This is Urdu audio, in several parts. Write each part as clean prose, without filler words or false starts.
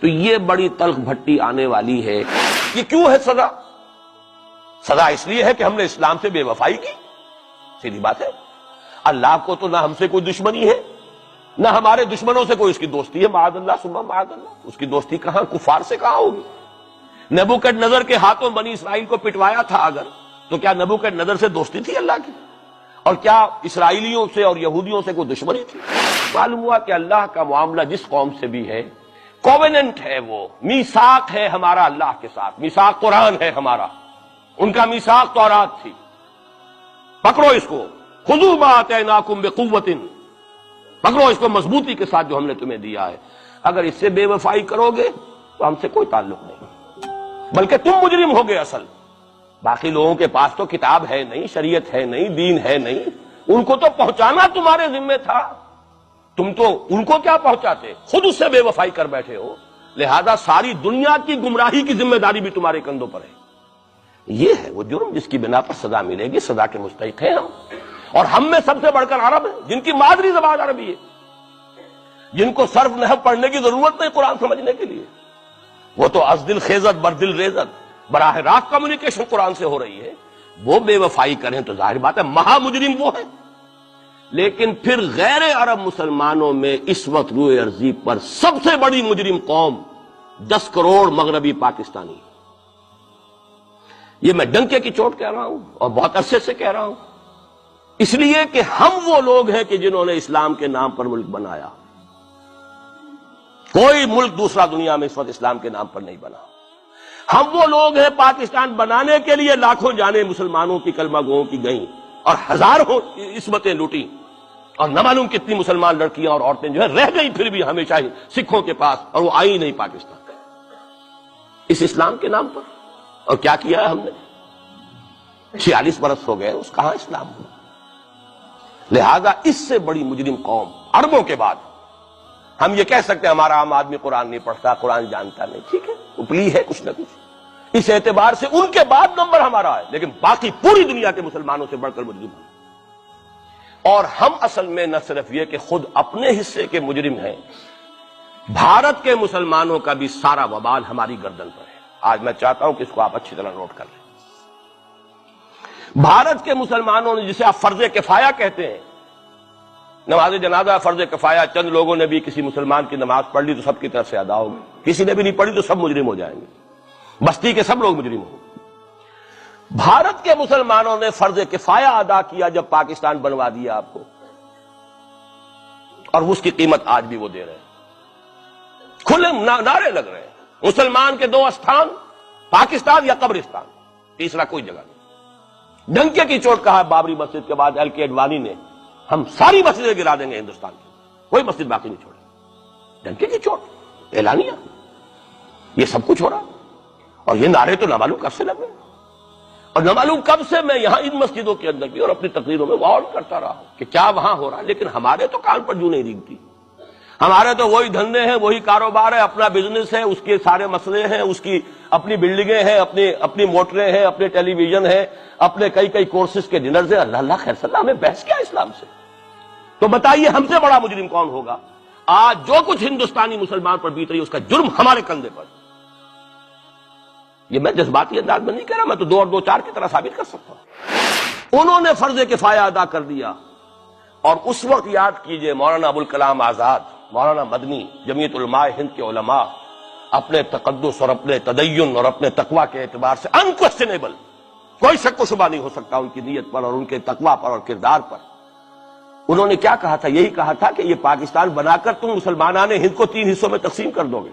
تو یہ بڑی تلخ بھٹی آنے والی ہے۔ یہ کیوں ہے سزا؟ سزا اس لیے ہے کہ ہم نے اسلام سے بے وفائی کی، سیدھی بات ہے۔ اللہ کو تو نہ ہم سے کوئی دشمنی ہے، نہ ہمارے دشمنوں سے کوئی اس کی دوستی ہے، معاذ اللہ ثم معاذ اللہ۔ اس کی دوستی کہاں، کفار سے کہاں ہوگی؟ نبوکدنضر کے ہاتھوں بنی اسرائیل کو پٹوایا تھا اگر، تو کیا نبوکدنضر سے دوستی تھی اللہ کی؟ اور کیا اسرائیلیوں سے اور یہودیوں سے کوئی دشمنی تھی؟ معلوم ہوا کہ اللہ کا معاملہ جس قوم سے بھی ہے، کووننٹ ہے، وہ میثاق ہے ہمارا اللہ کے ساتھ، میثاق قرآن ہے ہمارا، ان کا میثاق تورات تھی۔ پکڑو اس کو، خذوا ما آتیناکم بقوۃ، پکڑو اس کو مضبوطی کے ساتھ جو ہم نے تمہیں دیا ہے۔ اگر اس سے بے وفائی کرو گے تو ہم سے کوئی تعلق نہیں، بلکہ تم مجرم ہوگے اصل۔ باقی لوگوں کے پاس تو کتاب ہے نہیں، شریعت ہے نہیں، دین ہے نہیں، ان کو تو پہنچانا تمہارے ذمہ تھا، تم تو ان کو کیا پہنچاتے، خود اس سے بے وفائی کر بیٹھے ہو۔ لہذا ساری دنیا کی گمراہی کی ذمہ داری بھی تمہارے کندھوں پر ہے۔ یہ ہے وہ جرم جس کی بنا پر سزا ملے گی، سزا کے مستحق ہیں ہم، اور ہم میں سب سے بڑھ کر عرب ہیں جن کی مادری زبان عربی ہے، جن کو صرف نحو پڑھنے کی ضرورت نہیں قرآن سمجھنے کے لیے، وہ تو از دل خیزت بر دل ریزت، براہ راست کمیونیکیشن قرآن سے ہو رہی ہے۔ وہ بے وفائی کریں تو ظاہر بات ہے مہا مجرم وہ ہے۔ لیکن پھر غیر عرب مسلمانوں میں اس وقت روئے ارضی پر سب سے بڑی مجرم قوم 10 کروڑ مغربی پاکستانی، یہ میں ڈنکے کی چوٹ کہہ رہا ہوں اور بہت عرصے سے کہہ رہا ہوں، اس لیے کہ ہم وہ لوگ ہیں کہ جنہوں نے اسلام کے نام پر ملک بنایا۔ کوئی ملک دوسرا دنیا میں اس وقت اسلام کے نام پر نہیں بنا۔ ہم وہ لوگ ہیں پاکستان بنانے کے لیے لاکھوں جانیں مسلمانوں کی کلمہ گوؤں کی گئیں اور ہزاروں عصمتیں لوٹیں، اور نہ معلوم کتنی مسلمان لڑکیاں اور عورتیں جو ہے رہ گئی پھر بھی ہمیشہ ہی سکھوں کے پاس، اور وہ آئی نہیں پاکستان اس اسلام کے نام پر۔ اور کیا کیا ہے ہم نے؟ 46 برس ہو گئے، اس کہاں اسلام ہوا؟ لہذا اس سے بڑی مجرم قوم عربوں کے بعد، ہم یہ کہہ سکتے ہیں ہمارا عام آدمی قرآن نہیں پڑھتا، قرآن جانتا نہیں، ٹھیک ہے، اپلی ہے کچھ نہ کچھ، اس اعتبار سے ان کے بعد نمبر ہمارا ہے، لیکن باقی پوری دنیا کے مسلمانوں سے بڑھ کر مجرم ہیں۔ اور ہم اصل میں نہ صرف یہ کہ خود اپنے حصے کے مجرم ہیں، بھارت کے مسلمانوں کا بھی سارا وبال ہماری گردن پر ہے۔ آج میں چاہتا ہوں کہ اس کو آپ اچھی طرح نوٹ کر لیں۔ بھارت کے مسلمانوں نے، جسے آپ فرض کفایہ کہتے ہیں، نماز جنازہ فرض کفایہ، چند لوگوں نے بھی کسی مسلمان کی نماز پڑھ لی تو سب کی طرف سے ادا ہوگی، کسی نے بھی نہیں پڑھی تو سب مجرم ہو جائیں گے، بستی کے سب لوگ مجرم ہوں گے۔ بھارت کے مسلمانوں نے فرض کفایہ ادا کیا جب پاکستان بنوا دیا آپ کو، اور اس کی قیمت آج بھی وہ دے رہے ہیں، کھلے نعرے لگ رہے ہیں، مسلمان کے 2 استھان، پاکستان یا قبرستان، تیسرا کوئی جگہ نہیں۔ ڈنکے کی چوٹ کہا بابری مسجد کے بعد LK اڈوانی نے، ہم ساری مسجدیں گرا دیں گے ہندوستان کی، کوئی مسجد باقی نہیں چھوڑے۔ ڈنکے کی چوٹ، اعلانیہ، یہ سب کچھ ہو رہا، اور یہ نعرے تو نہ معلوم کب سے لگ رہے ہیں، اور نہ معلوم کب سے میں یہاں ان مسجدوں کے اندر بھی اور اپنی تقریروں میں غور کرتا رہا ہوں کہ کیا وہاں ہو رہا ہے، لیکن ہمارے تو کان پر جوں نہیں ریگتی، ہمارے تو وہی دھندے ہیں، وہی کاروبار ہے، اپنا بزنس ہے، اس کے سارے مسئلے ہیں، اس کی اپنی بلڈنگیں ہیں، اپنی موٹریں ہیں، اپنے ٹیلی ویژن ہیں، اپنے کئی کورسز کے ڈنرز ہیں۔ اللہ خیر صلی اللہ، ہمیں بحث کیا اسلام سے؟ تو بتائیے ہم سے بڑا مجرم کون ہوگا؟ آج جو کچھ ہندوستانی مسلمان پر بیت رہی ہے اس کا جرم ہمارے کندھے پر۔ یہ میں جذباتی انداز میں نہیں کہہ رہا، میں تو 2 اور 2 4 کی طرح ثابت کر سکتا ہوں۔ انہوں نے فرض کفایہ ادا کر دیا، اور اس وقت یاد کیجئے مولانا ابوالکلام آزاد، مولانا مدنی، جمعیت علماء ہند کے علماء اپنے تقدس اور اپنے تدین اور اپنے تقوی کے اعتبار سے انکویسچنیبل، کوئی شک و شبہ نہیں ہو سکتا ان کی نیت پر اور ان کے تقوی پر اور کردار پر، انہوں نے کیا کہا تھا؟ یہی کہا تھا کہ یہ پاکستان بنا کر تم مسلمانان ہند کو 3 حصوں میں تقسیم کر دو گے۔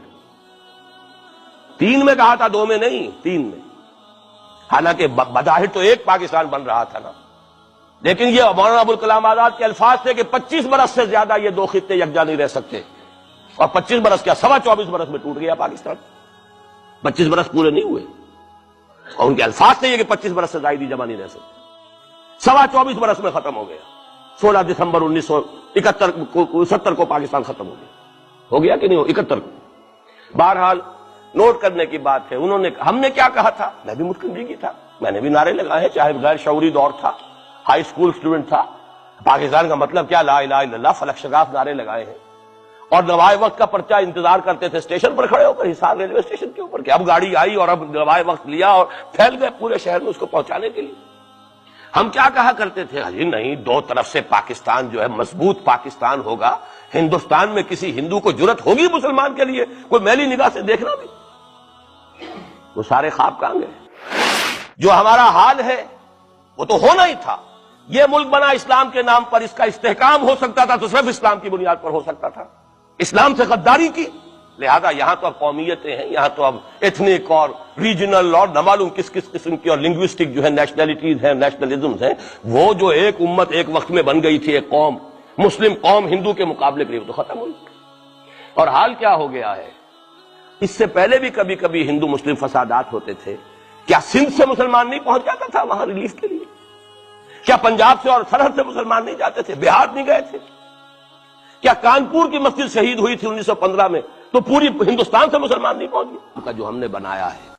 3 میں کہا تھا، 2 میں نہیں، 3 میں، حالانکہ بظاہر تو ایک پاکستان بن رہا تھا نا، لیکن یہ مولانا ابوالکلام آزاد کے الفاظ تھے کہ 25 برس سے زیادہ یہ 2 خطے یکجا نہیں رہ سکتے، اور 25 برس کیا، 24.25 برس میں ٹوٹ گیا پاکستان، 25 برس پورے نہیں ہوئے، اور ان کے الفاظ تھے یہ کہ 25 برس سے زائد جمع نہیں رہ سکتے، 24.25 برس میں ختم ہو گیا۔ 16 دسمبر 1971 کو پاکستان ختم ہو گیا کہ نہیں، 71 کو۔ بہرحال نوٹ کرنے کی بات ہے، ہم نے کیا کہا تھا؟ میں بھی مسلم لیگی تھا، میں نے بھی نعرے لگائے ہیں، چاہے غیر شعوری دور تھا، ہائی اسکول اسٹوڈنٹ تھا، پاکستان کا مطلب کیا، لا الہ الا اللہ، فلک شگاف نعرے لگائے ہیں، اور نوائے وقت کا پرچہ انتظار کرتے تھے اسٹیشن پر کھڑے ہو کر، حصار ریلوے اسٹیشن کے اوپر، کہ اب گاڑی آئی اور اب نوائے وقت لیا اور پھیل گئے پورے شہر میں اس کو پہنچانے کے لیے۔ ہم کیا کہا کرتے تھے؟ جی نہیں، دو طرف سے پاکستان جو ہے مضبوط پاکستان ہوگا، ہندوستان میں کسی ہندو کو جرت ہوگی مسلمان کے لیے کوئی میلی نگاہ سے دیکھنا بھی؟ وہ سارے خواب کہاں گئے؟ جو ہمارا حال ہے وہ تو ہونا ہی تھا۔ یہ ملک بنا اسلام کے نام پر، اس کا استحکام ہو سکتا تھا تو صرف اسلام کی بنیاد پر ہو سکتا تھا۔ اسلام سے غداری کی، لہذا یہاں تو اب قومیتیں ہیں، یہاں تو اب ایتھنک اور ریجنل اور نہ معلوم کس کس قسم کی اور لنگوسٹک جو ہے نیشنلٹیز ہیں، نیشنلزمز ہیں، وہ جو ایک امت ایک وقت میں بن گئی تھی، ایک قوم مسلم قوم ہندو کے مقابلے کے لیے، وہ تو ختم ہوئی۔ اور حال کیا ہو گیا ہے؟ اس سے پہلے بھی کبھی کبھی ہندو مسلم فسادات ہوتے تھے، کیا سندھ سے مسلمان نہیں پہنچ جاتا تھا وہاں ریلیف کے لیے؟ کیا پنجاب سے اور سرحد سے مسلمان نہیں جاتے تھے؟ بہار نہیں گئے تھے؟ کیا کانپور کی مسجد شہید ہوئی تھی 1915 میں تو پوری ہندوستان سے مسلمان نہیں پہنچ گئے؟ کا جو ہم نے بنایا ہے